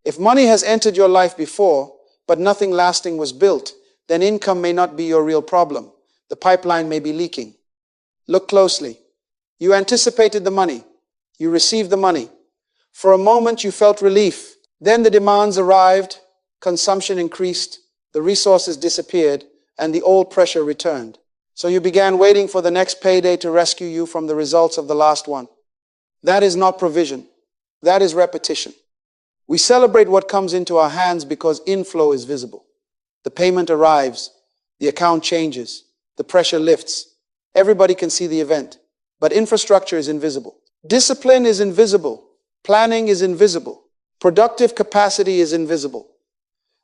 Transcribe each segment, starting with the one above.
If money has entered your life before, but nothing lasting was built, then income may not be your real problem. The pipeline may be leaking. Look closely. You anticipated the money. You received the money. For a moment you felt relief. Then the demands arrived, consumption increased, the resources disappeared, and the old pressure returned. So you began waiting for the next payday to rescue you from the results of the last one. That is not provision. That is repetition. We celebrate what comes into our hands because inflow is visible. The payment arrives, the account changes, the pressure lifts. Everybody can see the event, but infrastructure is invisible. Discipline is invisible. Planning is invisible. Productive capacity is invisible.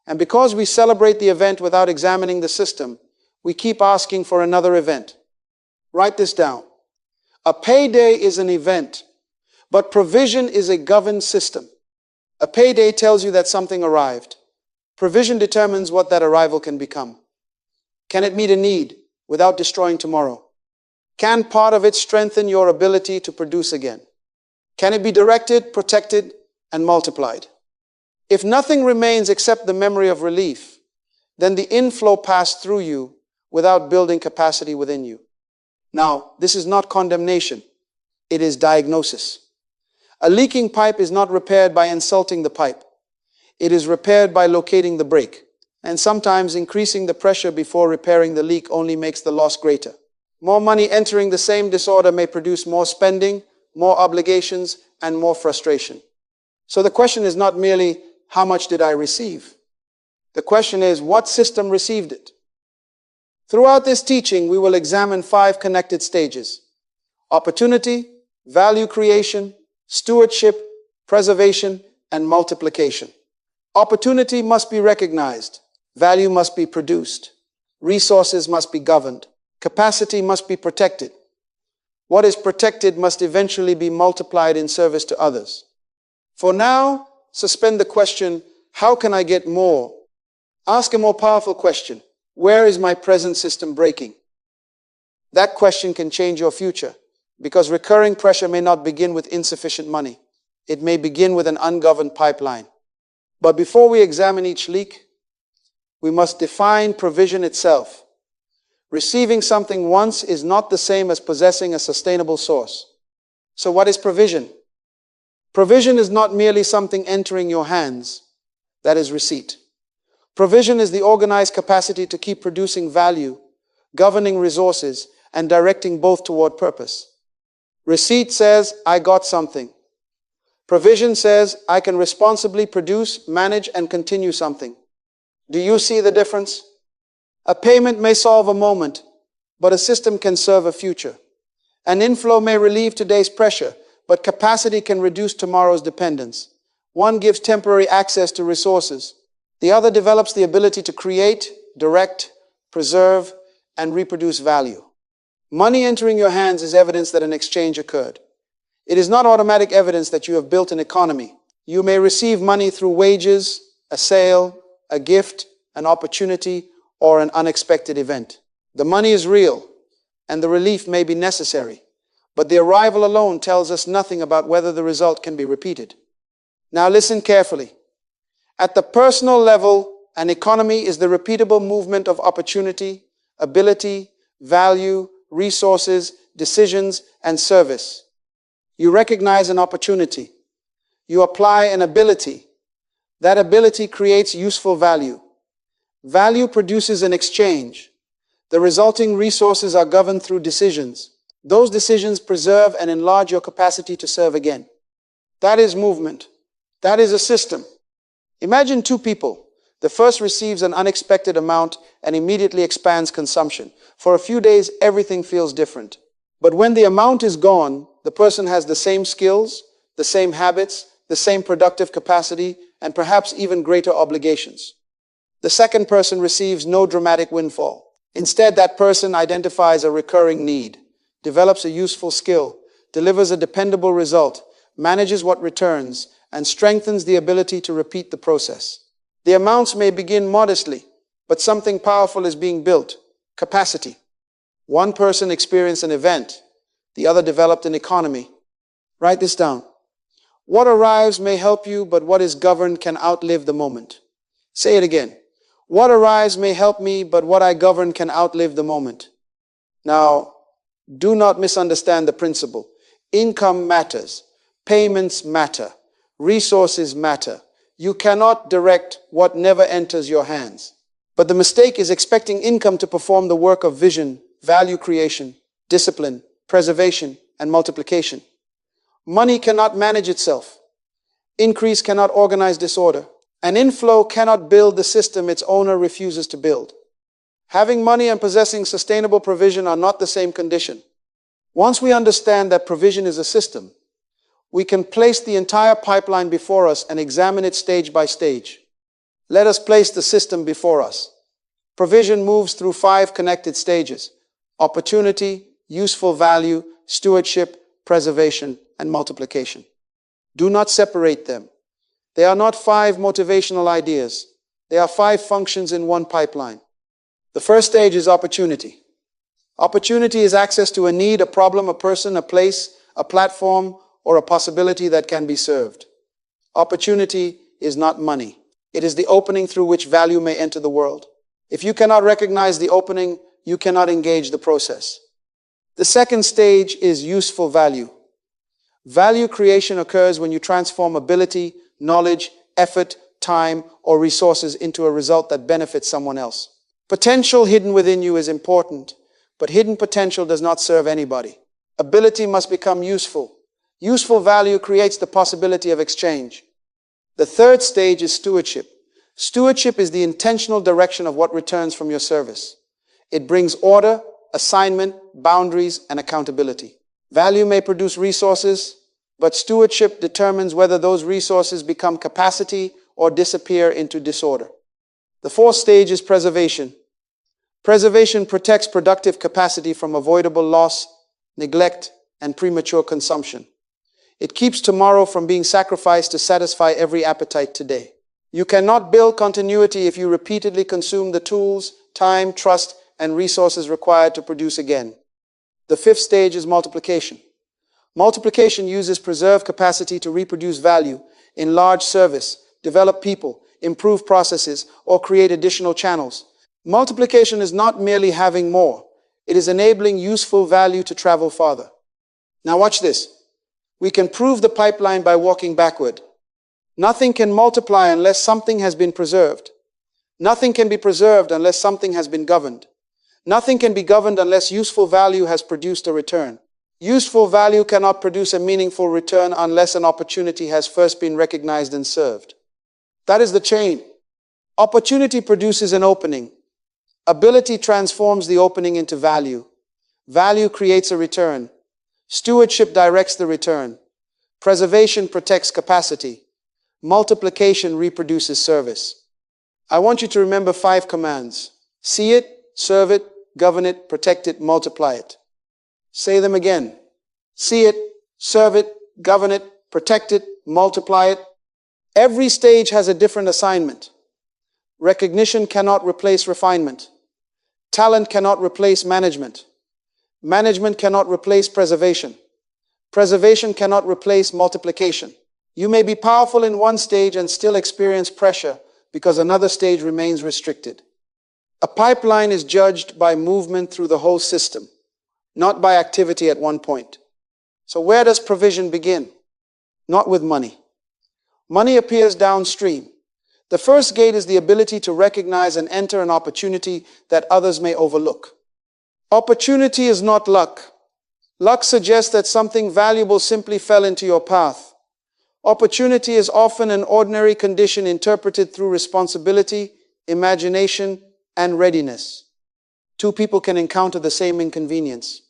And because we celebrate the event without examining the system, we keep asking for another event. Write this down. A payday is an event, but provision is a governed system. A payday tells you that something arrived. Provision determines what that arrival can become. Can it meet a need without destroying tomorrow? Can part of it strengthen your ability to produce again? Can it be directed, protected, and multiplied? If nothing remains except the memory of relief, then the inflow passed through you without building capacity within you. Now, this is not condemnation. It is diagnosis. A leaking pipe is not repaired by insulting the pipe. It is repaired by locating the break. And sometimes increasing the pressure before repairing the leak only makes the loss greater. More money entering the same disorder may produce more spending, more obligations, and more frustration. So the question is not merely, how much did I receive? The question is, what system received it? Throughout this teaching, we will examine 5 connected stages: opportunity, value creation, stewardship, preservation, and multiplication. Opportunity must be recognized. Value must be produced. Resources must be governed. Capacity must be protected. What is protected must eventually be multiplied in service to others. For now, suspend the question, how can I get more? Ask a more powerful question. Where is my present system breaking? That question can change your future, because recurring pressure may not begin with insufficient money. It may begin with an ungoverned pipeline. But before we examine each leak, we must define provision itself. Receiving something once is not the same as possessing a sustainable source. So what is provision? Provision is not merely something entering your hands. That is receipt. Provision is the organized capacity to keep producing value, governing resources, and directing both toward purpose. Receipt says, I got something. Provision says, I can responsibly produce, manage, and continue something. Do you see the difference? A payment may solve a moment, but a system can serve a future. An inflow may relieve today's pressure, but capacity can reduce tomorrow's dependence. One gives temporary access to resources. The other develops the ability to create, direct, preserve, and reproduce value. Money entering your hands is evidence that an exchange occurred. It is not automatic evidence that you have built an economy. You may receive money through wages, a sale, a gift, an opportunity, or an unexpected event. The money is real, and the relief may be necessary, but the arrival alone tells us nothing about whether the result can be repeated. Now listen carefully. At the personal level, an economy is the repeatable movement of opportunity, ability, value, resources, decisions, and service. You recognize an opportunity. You apply an ability. That ability creates useful value. Value produces an exchange. The resulting resources are governed through decisions. Those decisions preserve and enlarge your capacity to serve again. That is movement. That is a system. Imagine 2 people. The first receives an unexpected amount and immediately expands consumption. For a few days, everything feels different. But when the amount is gone, the person has the same skills, the same habits, the same productive capacity, and perhaps even greater obligations. The second person receives no dramatic windfall. Instead, that person identifies a recurring need, develops a useful skill, delivers a dependable result, manages what returns, and strengthens the ability to repeat the process. The amounts may begin modestly, but something powerful is being built: capacity. One person experienced an event, the other developed an economy. Write this down. What arrives may help you, but what is governed can outlive the moment. Say it again. What arrives may help me, but what I govern can outlive the moment. Now, do not misunderstand the principle. Income matters. Payments matter. Resources matter. You cannot direct what never enters your hands. But the mistake is expecting income to perform the work of vision, value creation, discipline, preservation, and multiplication. Money cannot manage itself. Increase cannot organize disorder. An inflow cannot build the system its owner refuses to build. Having money and possessing sustainable provision are not the same condition. Once we understand that provision is a system, we can place the entire pipeline before us and examine it stage by stage. Let us place the system before us. Provision moves through 5 connected stages: opportunity, useful value, stewardship, preservation, and multiplication. Do not separate them. They are not 5 motivational ideas. They are 5 functions in one pipeline. The first stage is opportunity. Opportunity is access to a need, a problem, a person, a place, a platform, or a possibility that can be served. Opportunity is not money. It is the opening through which value may enter the world. If you cannot recognize the opening, you cannot engage the process. The second stage is useful value. Value creation occurs when you transform ability, knowledge, effort, time, or resources into a result that benefits someone else. Potential hidden within you is important, but hidden potential does not serve anybody. Ability must become useful. Useful value creates the possibility of exchange. The third stage is stewardship. Stewardship is the intentional direction of what returns from your service. It brings order, assignment, boundaries, and accountability. Value may produce resources, but stewardship determines whether those resources become capacity or disappear into disorder. The fourth stage is preservation. Preservation protects productive capacity from avoidable loss, neglect, and premature consumption. It keeps tomorrow from being sacrificed to satisfy every appetite today. You cannot build continuity if you repeatedly consume the tools, time, trust, and resources required to produce again. The fifth stage is multiplication. Multiplication uses preserved capacity to reproduce value, enlarge service, develop people, improve processes, or create additional channels. Multiplication is not merely having more. It is enabling useful value to travel farther. Now watch this. We can prove the pipeline by walking backward. Nothing can multiply unless something has been preserved. Nothing can be preserved unless something has been governed. Nothing can be governed unless useful value has produced a return. Useful value cannot produce a meaningful return unless an opportunity has first been recognized and served. That is the chain. Opportunity produces an opening. Ability transforms the opening into value. Value creates a return. Stewardship directs the return. Preservation protects capacity. Multiplication reproduces service. I want you to remember 5 commands. See it, serve it, govern it, protect it, multiply it. Say them again. See it, serve it, govern it, protect it, multiply it. Every stage has a different assignment. Recognition cannot replace refinement. Talent cannot replace management. Management cannot replace preservation. Preservation cannot replace multiplication. You may be powerful in one stage and still experience pressure because another stage remains restricted. A pipeline is judged by movement through the whole system, not by activity at one point. So where does provision begin? Not with money. Money appears downstream. The first gate is the ability to recognize and enter an opportunity that others may overlook. Opportunity is not luck. Luck suggests that something valuable simply fell into your path. Opportunity is often an ordinary condition interpreted through responsibility, imagination, and readiness. 2 people can encounter the same inconvenience.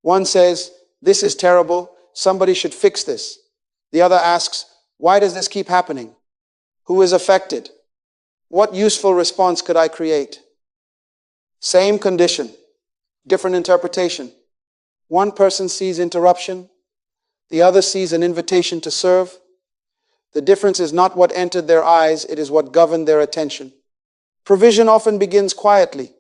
One says, "This is terrible, somebody should fix this." The other asks, "Why does this keep happening? Who is affected? What useful response could I create?" Same condition, different interpretation. One person sees interruption, the other sees an invitation to serve. The difference is not what entered their eyes, it is what governed their attention. Provision often begins quietly.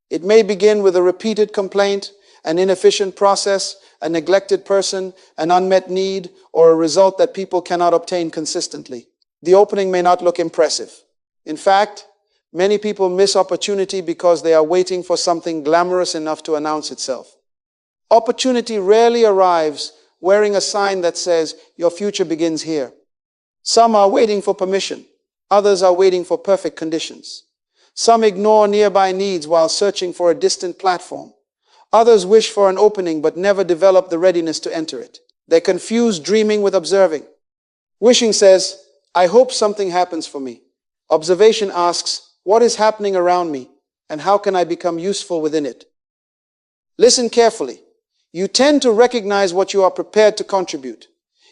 It may begin with a repeated complaint, an inefficient process, a neglected person, an unmet need, or a result that people cannot obtain consistently. The opening may not look impressive. In fact, many people miss opportunity because they are waiting for something glamorous enough to announce itself. Opportunity rarely arrives wearing a sign that says, "Your future begins here." Some are waiting for permission. Others are waiting for perfect conditions. Some ignore nearby needs while searching for a distant platform. Others wish for an opening but never develop the readiness to enter it. They confuse dreaming with observing. Wishing says, "I hope something happens for me." Observation asks, "What is happening around me, and how can I become useful within it?" Listen carefully. You tend to recognize what you are prepared to contribute.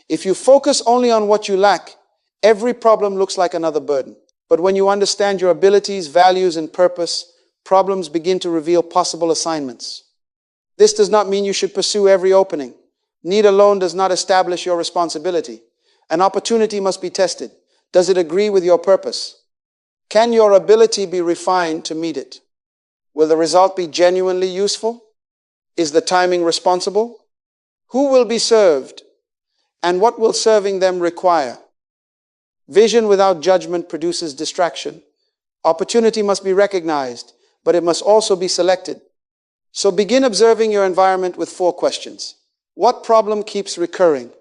If you focus only on what you lack, every problem looks like another burden. But when you understand your abilities, values, and purpose, problems begin to reveal possible assignments. This does not mean you should pursue every opening. Need alone does not establish your responsibility. An opportunity must be tested. Does it agree with your purpose? Can your ability be refined to meet it? Will the result be genuinely useful? Is the timing responsible? Who will be served? And what will serving them require? Vision without judgment produces distraction. Opportunity must be recognized, but it must also be selected. So begin observing your environment with 4 questions. What problem keeps recurring?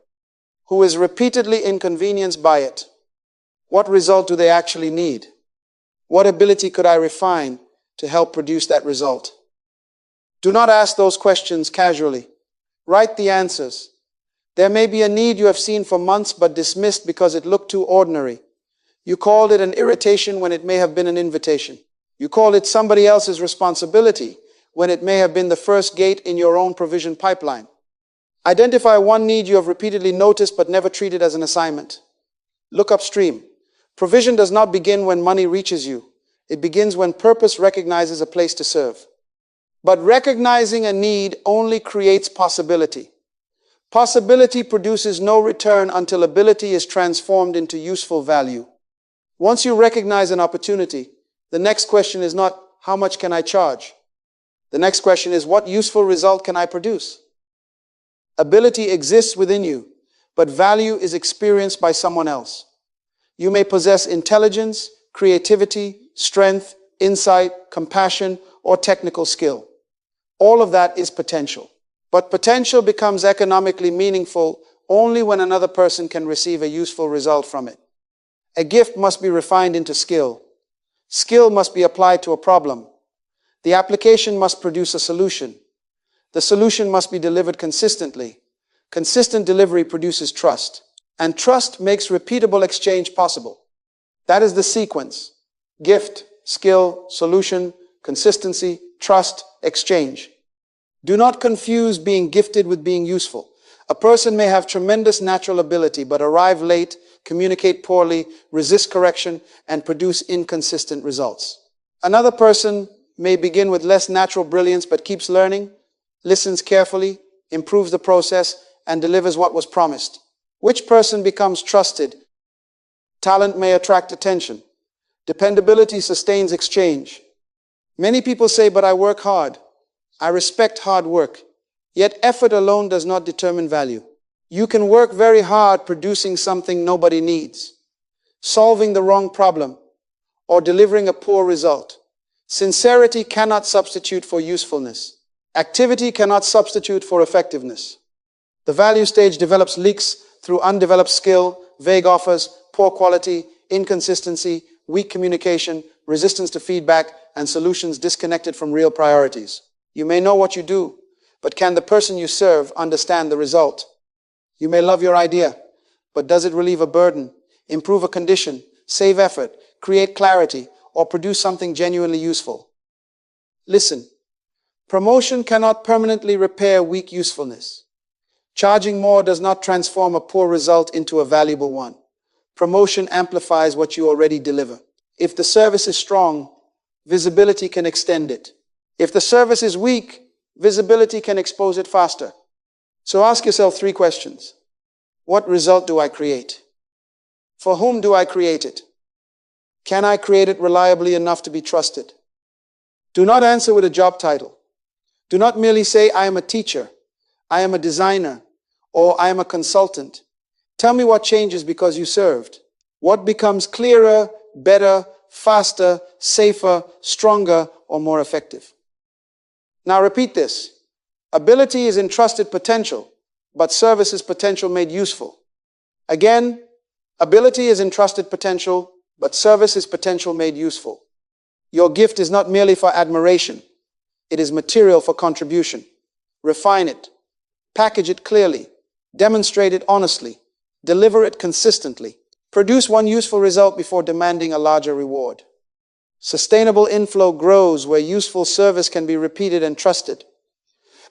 Who is repeatedly inconvenienced by it? What result do they actually need? What ability could I refine to help produce that result? Do not ask those questions casually. Write the answers. There may be a need you have seen for months but dismissed because it looked too ordinary. You called it an irritation when it may have been an invitation. You called it somebody else's responsibility when it may have been the first gate in your own provision pipeline. Identify one need you have repeatedly noticed but never treated as an assignment. Look upstream. Provision does not begin when money reaches you. It begins when purpose recognizes a place to serve. But recognizing a need only creates possibility. Possibility produces no return until ability is transformed into useful value. Once you recognize an opportunity, the next question is not, how much can I charge? The next question is, what useful result can I produce? Ability exists within you, but value is experienced by someone else. You may possess intelligence, creativity, strength, insight, compassion, or technical skill. All of that is potential. But potential becomes economically meaningful only when another person can receive a useful result from it. A gift must be refined into skill. Skill must be applied to a problem. The application must produce a solution. The solution must be delivered consistently. Consistent delivery produces trust. And trust makes repeatable exchange possible. That is the sequence. Gift, skill, solution, consistency, trust, exchange. Do not confuse being gifted with being useful. A person may have tremendous natural ability, but arrive late, communicate poorly, resist correction, and produce inconsistent results. Another person may begin with less natural brilliance, but keeps learning, listens carefully, improves the process, and delivers what was promised. Which person becomes trusted? Talent may attract attention. Dependability sustains exchange. Many people say, but I work hard. I respect hard work. Yet effort alone does not determine value. You can work very hard producing something nobody needs, solving the wrong problem, or delivering a poor result. Sincerity cannot substitute for usefulness. Activity cannot substitute for effectiveness. The value stage develops leaks through undeveloped skill, vague offers, poor quality, inconsistency, weak communication, resistance to feedback, and solutions disconnected from real priorities. You may know what you do, but can the person you serve understand the result? You may love your idea, but does it relieve a burden, improve a condition, save effort, create clarity, or produce something genuinely useful? Listen, promotion cannot permanently repair weak usefulness. Charging more does not transform a poor result into a valuable one. Promotion amplifies what you already deliver. If the service is strong, visibility can extend it. If the service is weak, visibility can expose it faster. So ask yourself 3 questions. What result do I create? For whom do I create it? Can I create it reliably enough to be trusted? Do not answer with a job title. Do not merely say, I am a teacher, I am a designer, or I am a consultant. Tell me what changes because you served. What becomes clearer, better, faster, safer, stronger, or more effective? Now repeat this. Ability is entrusted potential, but service is potential made useful. Again, ability is entrusted potential, but service is potential made useful. Your gift is not merely for admiration. It is material for contribution. Refine it. Package it clearly. Demonstrate it honestly. Deliver it consistently. Produce one useful result before demanding a larger reward. Sustainable inflow grows where useful service can be repeated and trusted.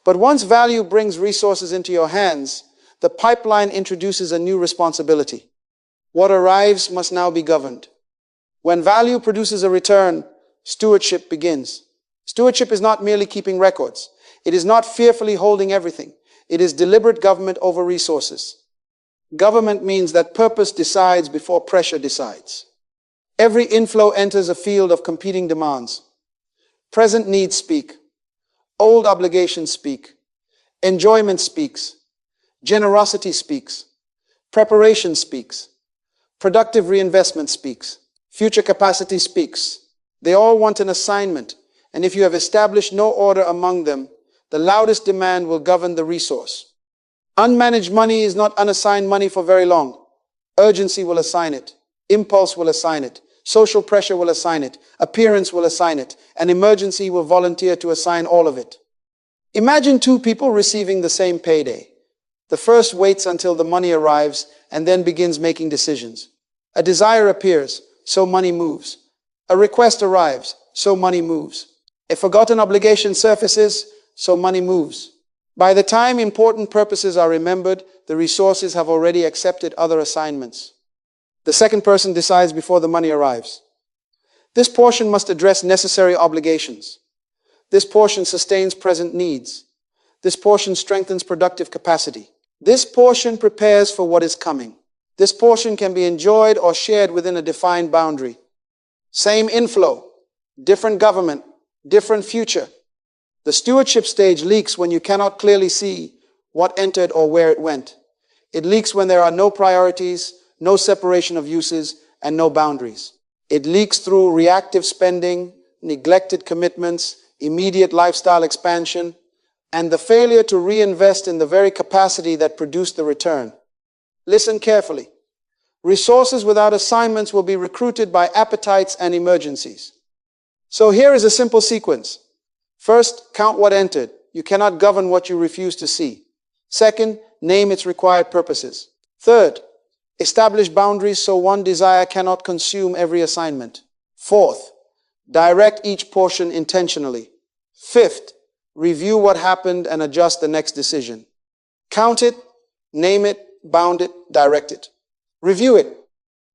But once value brings resources into your hands, the pipeline introduces a new responsibility. What arrives must now be governed. When value produces a return, stewardship begins. Stewardship is not merely keeping records. It is not fearfully holding everything. It is deliberate government over resources. Government means that purpose decides before pressure decides. Every inflow enters a field of competing demands. Present needs speak. Old obligations speak. Enjoyment speaks. Generosity speaks. Preparation speaks. Productive reinvestment speaks. Future capacity speaks. They all want an assignment, and if you have established no order among them, the loudest demand will govern the resource. Unmanaged money is not unassigned money for very long. Urgency will assign it. Impulse will assign it. Social pressure will assign it. Appearance will assign it. And emergency will volunteer to assign all of it. Imagine two people receiving the same payday. The first waits until the money arrives and then begins making decisions. A desire appears, so money moves. A request arrives, so money moves. A forgotten obligation surfaces, so money moves. By the time important purposes are remembered, the resources have already accepted other assignments. The second person decides before the money arrives. This portion must address necessary obligations. This portion sustains present needs. This portion strengthens productive capacity. This portion prepares for what is coming. This portion can be enjoyed or shared within a defined boundary. Same inflow, different government, different future. The stewardship stage leaks when you cannot clearly see what entered or where it went. It leaks when there are no priorities, no separation of uses, and no boundaries. It leaks through reactive spending, neglected commitments, immediate lifestyle expansion, and the failure to reinvest in the very capacity that produced the return. Listen carefully. Resources without assignments will be recruited by appetites and emergencies. So here is a simple sequence. First, count what entered. You cannot govern what you refuse to see. Second, name its required purposes. Third, establish boundaries so one desire cannot consume every assignment. Fourth, direct each portion intentionally. Fifth, review what happened and adjust the next decision. Count it, name it, bound it, direct it. Review it.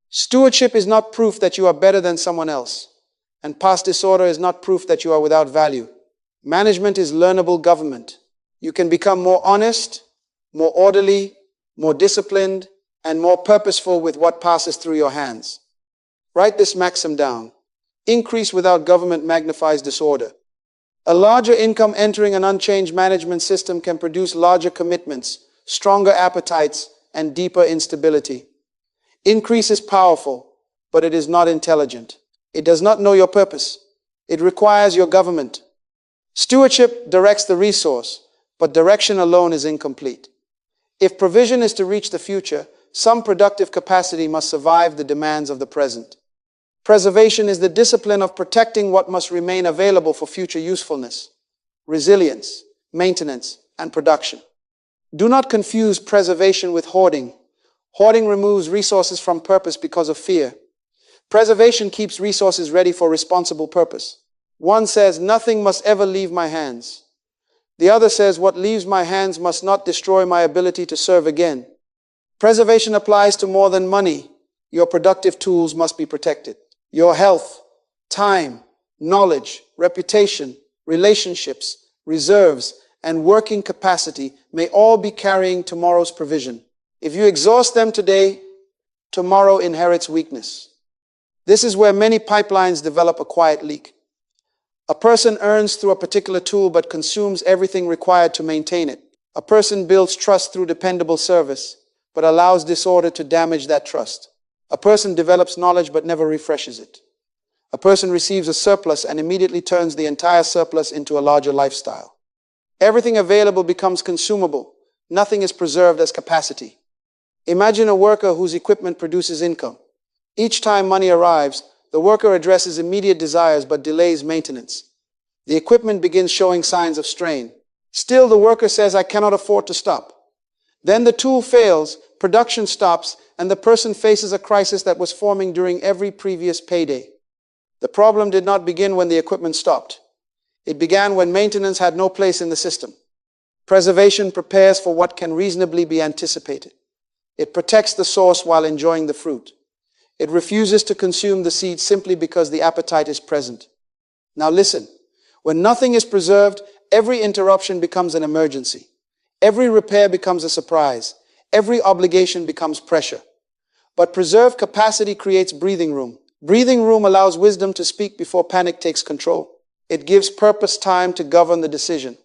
Stewardship is not proof that you are better than someone else, and past disorder is not proof that you are without value. Management is learnable government. You can become more honest, more orderly, more disciplined, and more purposeful with what passes through your hands. Write this maxim down. Increase without government magnifies disorder. A larger income entering an unchanged management system can produce larger commitments, stronger appetites, and deeper instability. Increase is powerful, but it is not intelligent. It does not know your purpose. It requires your government. Stewardship directs the resource, but direction alone is incomplete. If provision is to reach the future, some productive capacity must survive the demands of the present. Preservation is the discipline of protecting what must remain available for future usefulness, resilience, maintenance, and production. Do not confuse preservation with hoarding. Hoarding removes resources from purpose because of fear. Preservation keeps resources ready for responsible purpose. One says, nothing must ever leave my hands. The other says, what leaves my hands must not destroy my ability to serve again. Preservation applies to more than money. Your productive tools must be protected. Your health, time, knowledge, reputation, relationships, reserves, and working capacity may all be carrying tomorrow's provision. If you exhaust them today, tomorrow inherits weakness. This is where many pipelines develop a quiet leak. A person earns through a particular tool but consumes everything required to maintain it. A person builds trust through dependable service, but allows disorder to damage that trust. A person develops knowledge but never refreshes it. A person receives a surplus and immediately turns the entire surplus into a larger lifestyle. Everything available becomes consumable. Nothing is preserved as capacity. Imagine a worker whose equipment produces income. Each time money arrives, the worker addresses immediate desires but delays maintenance. The equipment begins showing signs of strain. Still, the worker says, "I cannot afford to stop." Then the tool fails, production stops, and the person faces a crisis that was forming during every previous payday. The problem did not begin when the equipment stopped. It began when maintenance had no place in the system. Preservation prepares for what can reasonably be anticipated. It protects the source while enjoying the fruit. It refuses to consume the seed simply because the appetite is present. Now listen, when nothing is preserved, every interruption becomes an emergency. Every repair becomes a surprise. Every obligation becomes pressure. But preserved capacity creates breathing room. Breathing room allows wisdom to speak before panic takes control. It gives purpose time to govern the decision.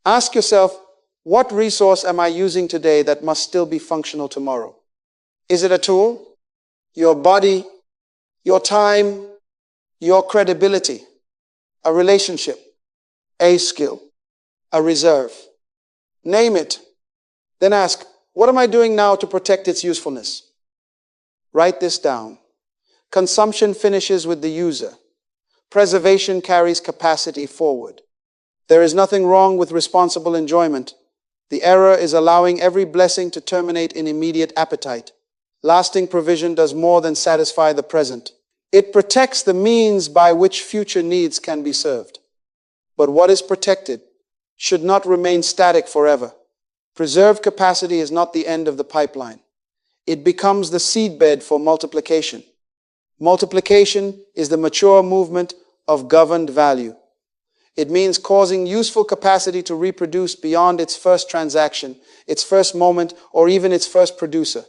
Ask yourself, what resource am I using today that must still be functional tomorrow? Is it a tool? Your body, your time, your credibility, a relationship, a skill, a reserve. Name it. Then ask, what am I doing now to protect its usefulness? Write this down. Consumption finishes with the user. Preservation carries capacity forward. There is nothing wrong with responsible enjoyment. The error is allowing every blessing to terminate in immediate appetite. Lasting provision does more than satisfy the present. It protects the means by which future needs can be served. But what is protected should not remain static forever. Preserved capacity is not the end of the pipeline. It becomes the seedbed for multiplication. Multiplication is the mature movement of governed value. It means causing useful capacity to reproduce beyond its first transaction, its first moment, or even its first producer.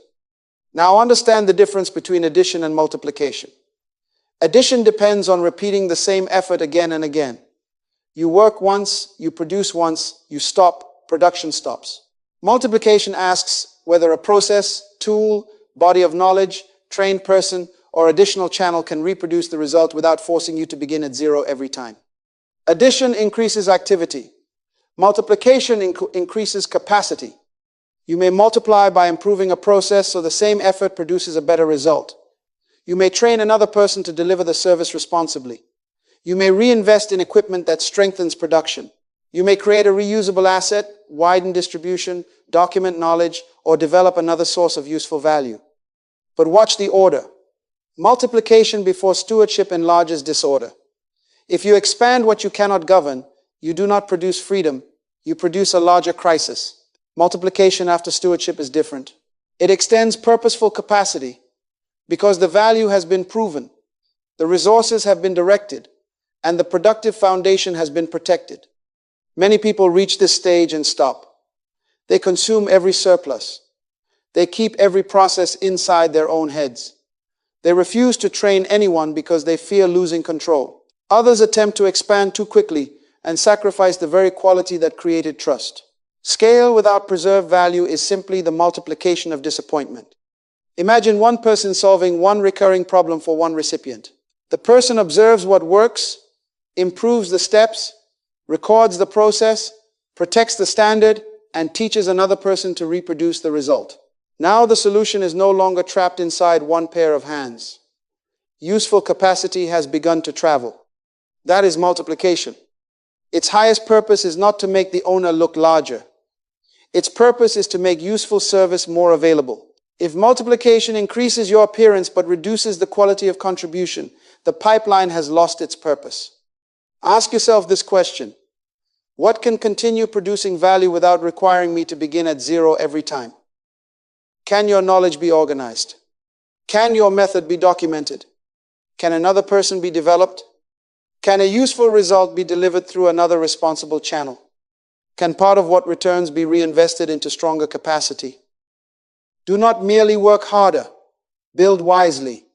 Now understand the difference between addition and multiplication. Addition depends on repeating the same effort again and again. You work once, you produce once, you stop, production stops. Multiplication asks whether a process, tool, body of knowledge, trained person, or additional channel can reproduce the result without forcing you to begin at zero every time. Addition increases activity. Multiplication increases capacity. You may multiply by improving a process so the same effort produces a better result. You may train another person to deliver the service responsibly. You may reinvest in equipment that strengthens production. You may create a reusable asset, widen distribution, document knowledge, or develop another source of useful value. But watch the order. Multiplication before stewardship enlarges disorder. If you expand what you cannot govern, you do not produce freedom, you produce a larger crisis. Multiplication after stewardship is different. It extends purposeful capacity because the value has been proven, the resources have been directed, and the productive foundation has been protected. Many people reach this stage and stop. They consume every surplus. They keep every process inside their own heads. They refuse to train anyone because they fear losing control. Others attempt to expand too quickly and sacrifice the very quality that created trust. Scale without preserved value is simply the multiplication of disappointment. Imagine one person solving one recurring problem for one recipient. The person observes what works, improves the steps, records the process, protects the standard, and teaches another person to reproduce the result. Now the solution is no longer trapped inside one pair of hands. Useful capacity has begun to travel. That is multiplication. Its highest purpose is not to make the owner look larger. Its purpose is to make useful service more available. If multiplication increases your appearance but reduces the quality of contribution, the pipeline has lost its purpose. Ask yourself this question: what can continue producing value without requiring me to begin at zero every time? Can your knowledge be organized? Can your method be documented? Can another person be developed? Can a useful result be delivered through another responsible channel? Can part of what returns be reinvested into stronger capacity? Do not merely work harder, build wisely.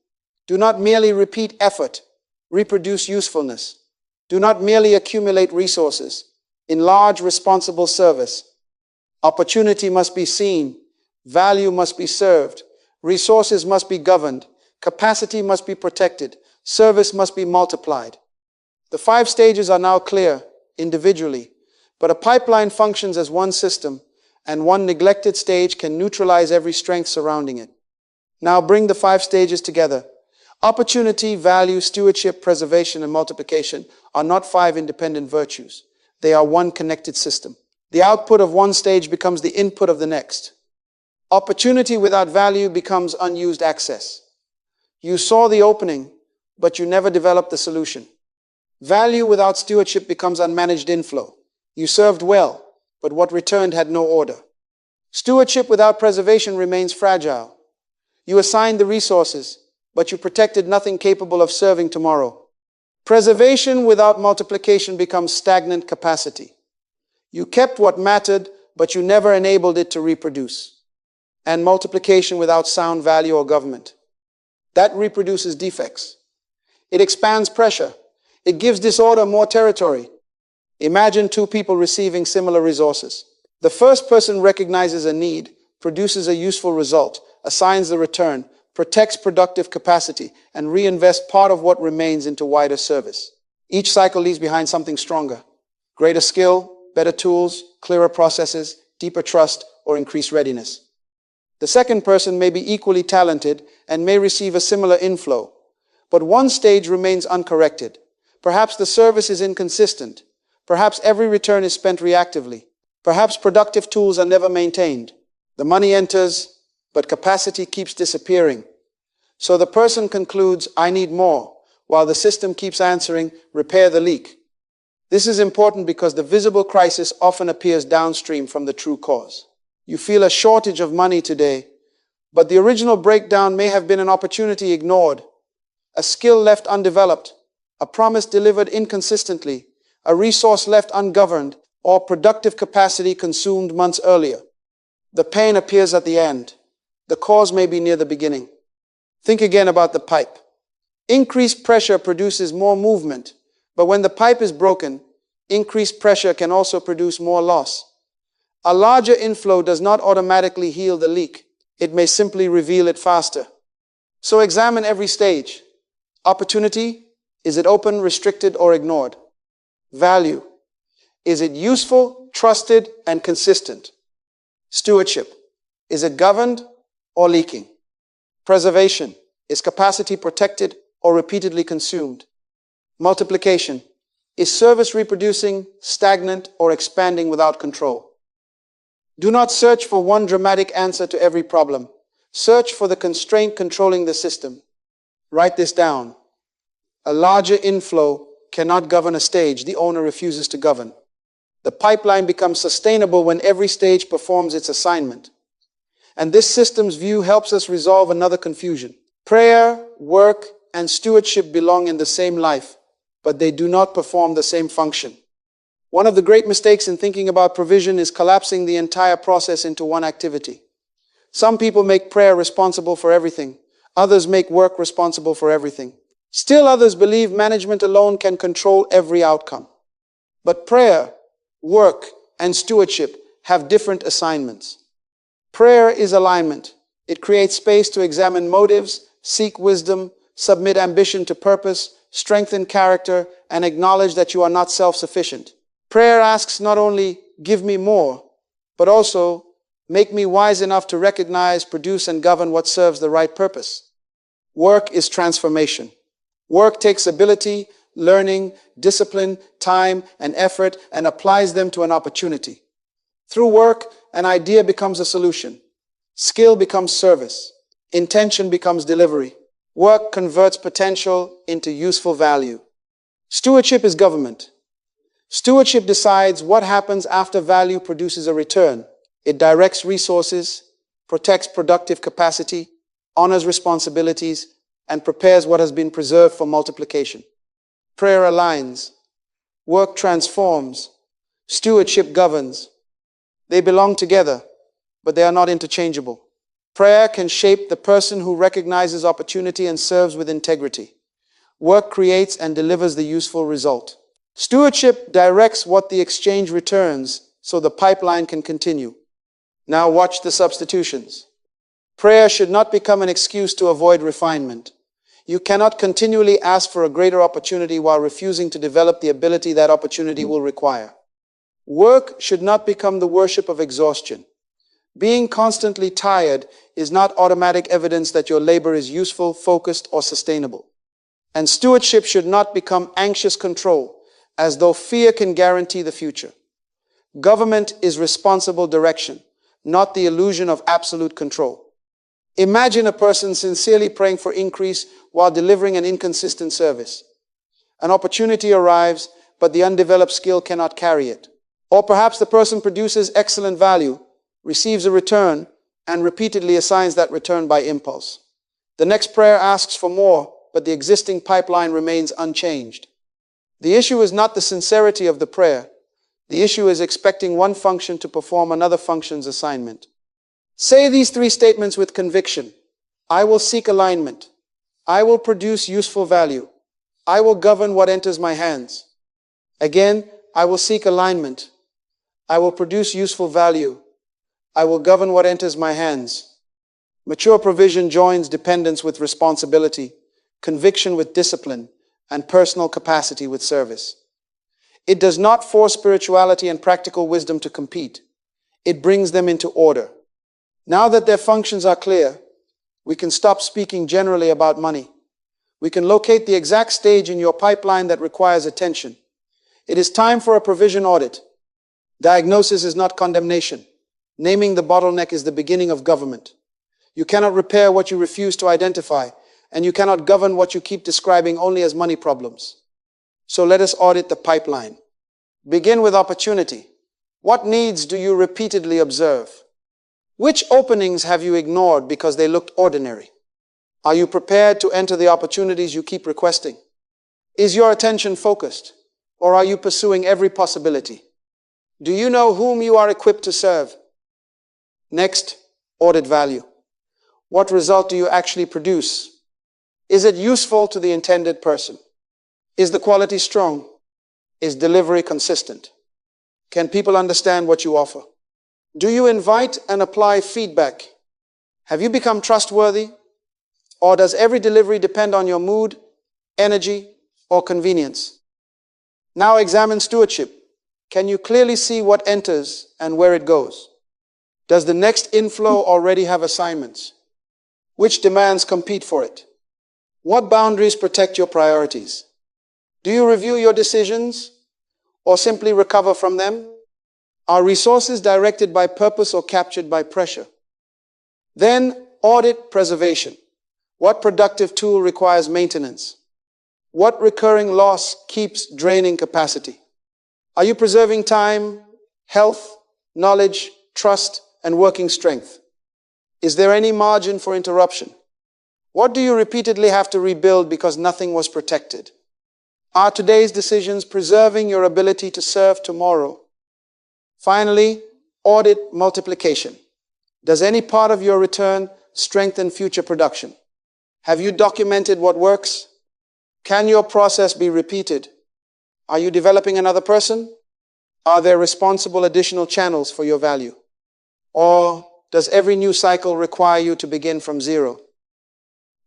Do not merely repeat effort, reproduce usefulness. Do not merely accumulate resources. Enlarge responsible service. Opportunity must be seen. Value must be served. Resources must be governed. Capacity must be protected. Service must be multiplied. The 5 stages are now clear individually, but a pipeline functions as one system, and one neglected stage can neutralize every strength surrounding it. Now bring the 5 stages together. Opportunity, value, stewardship, preservation, and multiplication are not 5 independent virtues. They are one connected system. The output of one stage becomes the input of the next. Opportunity without value becomes unused access. You saw the opening, but you never developed the solution. Value without stewardship becomes unmanaged inflow. You served well, but what returned had no order. Stewardship without preservation remains fragile. You assigned the resources, but you protected nothing capable of serving tomorrow. Preservation without multiplication becomes stagnant capacity. You kept what mattered, but you never enabled it to reproduce. And multiplication without sound value or government. That reproduces defects. It expands pressure. It gives disorder more territory. Imagine 2 people receiving similar resources. The first person recognizes a need, produces a useful result, assigns the return, protects productive capacity, and reinvests part of what remains into wider service. Each cycle leaves behind something stronger. Greater skill, better tools, clearer processes, deeper trust, or increased readiness. The second person may be equally talented and may receive a similar inflow, but one stage remains uncorrected. Perhaps the service is inconsistent. Perhaps every return is spent reactively. Perhaps productive tools are never maintained. The money enters, but capacity keeps disappearing. So the person concludes, I need more, while the system keeps answering, repair the leak. This is important because the visible crisis often appears downstream from the true cause. You feel a shortage of money today, but the original breakdown may have been an opportunity ignored, a skill left undeveloped, a promise delivered inconsistently, a resource left ungoverned, or productive capacity consumed months earlier. The pain appears at the end. The cause may be near the beginning. Think again about the pipe. Increased pressure produces more movement, but when the pipe is broken, increased pressure can also produce more loss. A larger inflow does not automatically heal the leak. It may simply reveal it faster. So examine every stage. Opportunity, is it open, restricted, or ignored? Value, is it useful, trusted, and consistent? Stewardship, is it governed or leaking? Preservation, is capacity protected or repeatedly consumed? Multiplication, is service reproducing, stagnant, or expanding without control? Do not search for one dramatic answer to every problem. Search for the constraint controlling the system. Write this down. A larger inflow cannot govern a stage the owner refuses to govern. The pipeline becomes sustainable when every stage performs its assignment. And this system's view helps us resolve another confusion. Prayer, work, and stewardship belong in the same life, but they do not perform the same function. One of the great mistakes in thinking about provision is collapsing the entire process into one activity. Some people make prayer responsible for everything. Others make work responsible for everything. Still others believe management alone can control every outcome. But prayer, work, and stewardship have different assignments. Prayer is alignment. It creates space to examine motives, seek wisdom, submit ambition to purpose, strengthen character, and acknowledge that you are not self-sufficient. Prayer asks not only, give me more, but also, make me wise enough to recognize, produce, and govern what serves the right purpose. Work is transformation. Work takes ability, learning, discipline, time, and effort and applies them to an opportunity. Through work, an idea becomes a solution. Skill becomes service. Intention becomes delivery. Work converts potential into useful value. Stewardship is government. Stewardship decides what happens after value produces a return. It directs resources, protects productive capacity, honors responsibilities, and prepares what has been preserved for multiplication. Prayer aligns. Work transforms. Stewardship governs. They belong together, but they are not interchangeable. Prayer can shape the person who recognizes opportunity and serves with integrity. Work creates and delivers the useful result. Stewardship directs what the exchange returns so the pipeline can continue. Now watch the substitutions. Prayer should not become an excuse to avoid refinement. You cannot continually ask for a greater opportunity while refusing to develop the ability that opportunity will require. Work should not become the worship of exhaustion. Being constantly tired is not automatic evidence that your labor is useful, focused, or sustainable. And stewardship should not become anxious control, as though fear can guarantee the future. Government is responsible direction, not the illusion of absolute control. Imagine a person sincerely praying for increase while delivering an inconsistent service. An opportunity arrives, but the undeveloped skill cannot carry it. Or perhaps the person produces excellent value, receives a return, and repeatedly assigns that return by impulse. The next prayer asks for more, but the existing pipeline remains unchanged. The issue is not the sincerity of the prayer. The issue is expecting one function to perform another function's assignment. Say these three statements with conviction. I will seek alignment. I will produce useful value. I will govern what enters my hands. Again, I will seek alignment. I will produce useful value. I will govern what enters my hands. Mature provision joins dependence with responsibility, conviction with discipline, and personal capacity with service. It does not force spirituality and practical wisdom to compete. It brings them into order. Now that their functions are clear, we can stop speaking generally about money. We can locate the exact stage in your pipeline that requires attention. It is time for a provision audit. Diagnosis is not condemnation. Naming the bottleneck is the beginning of government. You cannot repair what you refuse to identify, and you cannot govern what you keep describing only as money problems. So let us audit the pipeline. Begin with opportunity. What needs do you repeatedly observe? Which openings have you ignored because they looked ordinary? Are you prepared to enter the opportunities you keep requesting? Is your attention focused, or are you pursuing every possibility? Do you know whom you are equipped to serve? Next, audit value. What result do you actually produce? Is it useful to the intended person? Is the quality strong? Is delivery consistent? Can people understand what you offer? Do you invite and apply feedback? Have you become trustworthy? Or does every delivery depend on your mood, energy, or convenience? Now examine stewardship. Can you clearly see what enters and where it goes? Does the next inflow already have assignments? Which demands compete for it? What boundaries protect your priorities? Do you review your decisions or simply recover from them? Are resources directed by purpose or captured by pressure? Then audit preservation. What productive tool requires maintenance? What recurring loss keeps draining capacity? Are you preserving time, health, knowledge, trust, and working strength? Is there any margin for interruption? What do you repeatedly have to rebuild because nothing was protected? Are today's decisions preserving your ability to serve tomorrow? Finally, audit multiplication. Does any part of your return strengthen future production? Have you documented what works? Can your process be repeated? Are you developing another person? Are there responsible additional channels for your value? Or does every new cycle require you to begin from zero?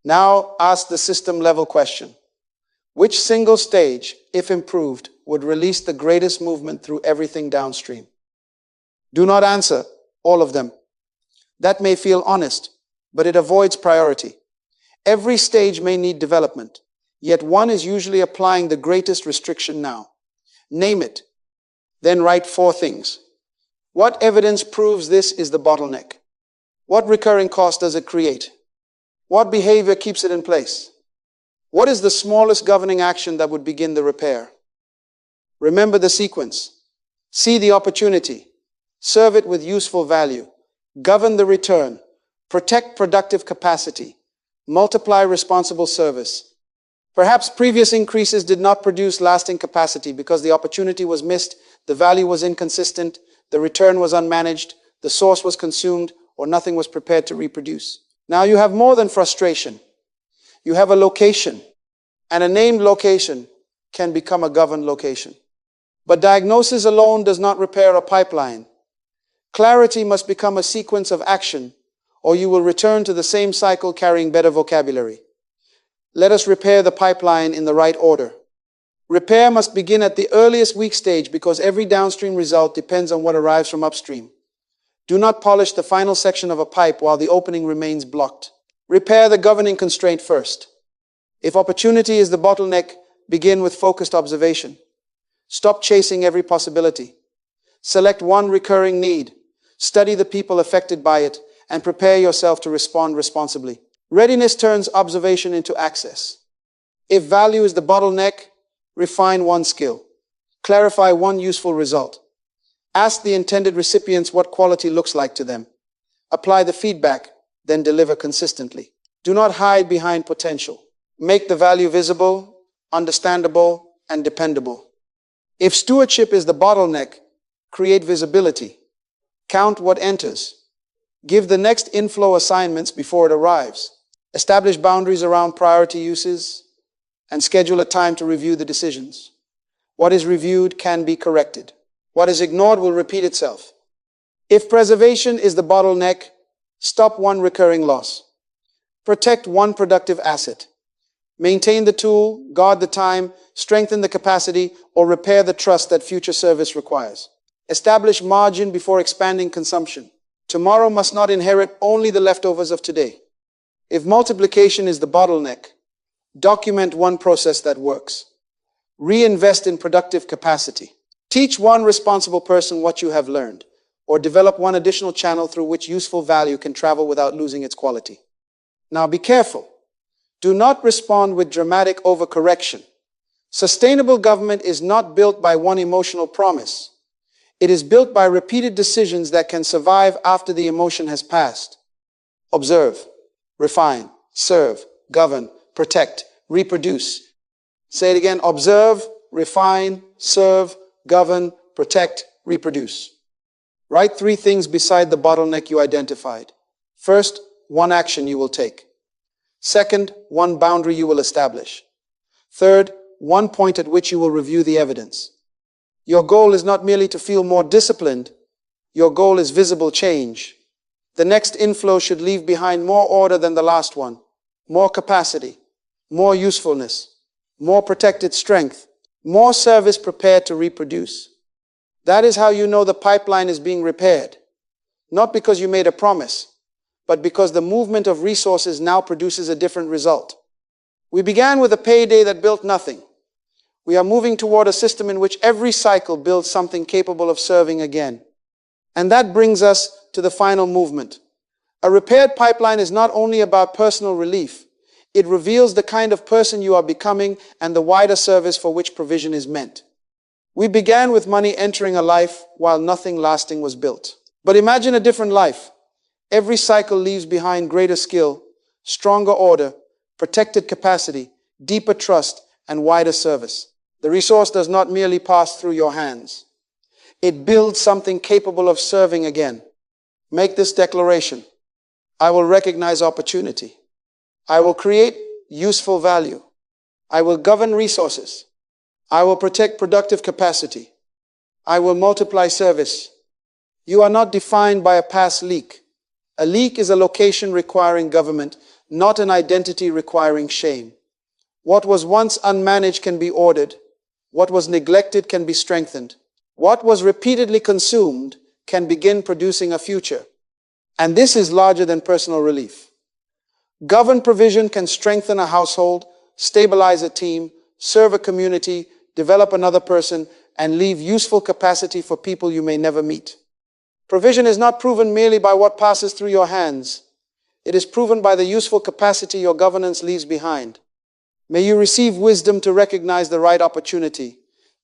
Now ask the system-level question. Which single stage, if improved, would release the greatest movement through everything downstream? Do not answer all of them. That may feel honest, but it avoids priority. Every stage may need development, yet one is usually applying the greatest restriction now. Name it, then write 4 things. What evidence proves this is the bottleneck? What recurring cost does it create? What behavior keeps it in place? What is the smallest governing action that would begin the repair? Remember the sequence. See the opportunity. Serve it with useful value. Govern the return. Protect productive capacity. Multiply responsible service. Perhaps previous increases did not produce lasting capacity because the opportunity was missed, the value was inconsistent, the return was unmanaged, the source was consumed, or nothing was prepared to reproduce. Now you have more than frustration. You have a location, and a named location can become a governed location. But diagnosis alone does not repair a pipeline. Clarity must become a sequence of action, or you will return to the same cycle carrying better vocabulary. Let us repair the pipeline in the right order. Repair must begin at the earliest weak stage because every downstream result depends on what arrives from upstream. Do not polish the final section of a pipe while the opening remains blocked. Repair the governing constraint first. If opportunity is the bottleneck, begin with focused observation. Stop chasing every possibility. Select one recurring need. Study the people affected by it and prepare yourself to respond responsibly. Readiness turns observation into access. If value is the bottleneck, refine one skill. Clarify one useful result. Ask the intended recipients what quality looks like to them. Apply the feedback, then deliver consistently. Do not hide behind potential. Make the value visible, understandable, and dependable. If stewardship is the bottleneck, create visibility. Count what enters. Give the next inflow assignments before it arrives. Establish boundaries around priority uses and schedule a time to review the decisions. What is reviewed can be corrected. What is ignored will repeat itself. If preservation is the bottleneck, stop one recurring loss. Protect one productive asset. Maintain the tool, guard the time, strengthen the capacity, or repair the trust that future service requires. Establish margin before expanding consumption. Tomorrow must not inherit only the leftovers of today. If multiplication is the bottleneck, document one process that works. Reinvest in productive capacity. Teach one responsible person what you have learned, or develop one additional channel through which useful value can travel without losing its quality. Now be careful. Do not respond with dramatic overcorrection. Sustainable government is not built by one emotional promise. It is built by repeated decisions that can survive after the emotion has passed. Observe, refine, serve, govern, protect, reproduce. Say it again. Observe, refine, serve, govern, protect, reproduce. Write 3 things beside the bottleneck you identified. First, one action you will take. Second, one boundary you will establish. Third, one point at which you will review the evidence. Your goal is not merely to feel more disciplined. Your goal is visible change. The next inflow should leave behind more order than the last one, more capacity, more usefulness, more protected strength, more service prepared to reproduce. That is how you know the pipeline is being repaired. Not because you made a promise, but because the movement of resources now produces a different result. We began with a payday that built nothing. We are moving toward a system in which every cycle builds something capable of serving again. And that brings us to the final movement. A repaired pipeline is not only about personal relief. It reveals the kind of person you are becoming and the wider service for which provision is meant. We began with money entering a life while nothing lasting was built. But imagine a different life. Every cycle leaves behind greater skill, stronger order, protected capacity, deeper trust, and wider service. The resource does not merely pass through your hands. It builds something capable of serving again. Make this declaration. I will recognize opportunity. I will create useful value. I will govern resources. I will protect productive capacity. I will multiply service. You are not defined by a past leak. A leak is a location requiring government, not an identity requiring shame. What was once unmanaged can be ordered. What was neglected can be strengthened. What was repeatedly consumed can begin producing a future. And this is larger than personal relief. Governed provision can strengthen a household, stabilize a team, serve a community, develop another person, and leave useful capacity for people you may never meet. Provision is not proven merely by what passes through your hands. It is proven by the useful capacity your governance leaves behind. May you receive wisdom to recognize the right opportunity,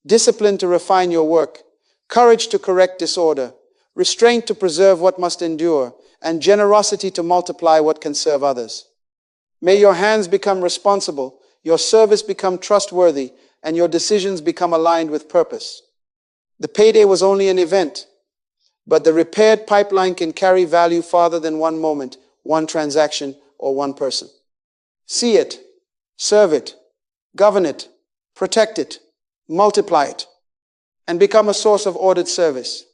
discipline to refine your work, courage to correct disorder, restraint to preserve what must endure, and generosity to multiply what can serve others. May your hands become responsible, your service become trustworthy, and your decisions become aligned with purpose. The payday was only an event, but the repaired pipeline can carry value farther than one moment, one transaction, or one person. See it, serve it, govern it, protect it, multiply it, and become a source of audit service.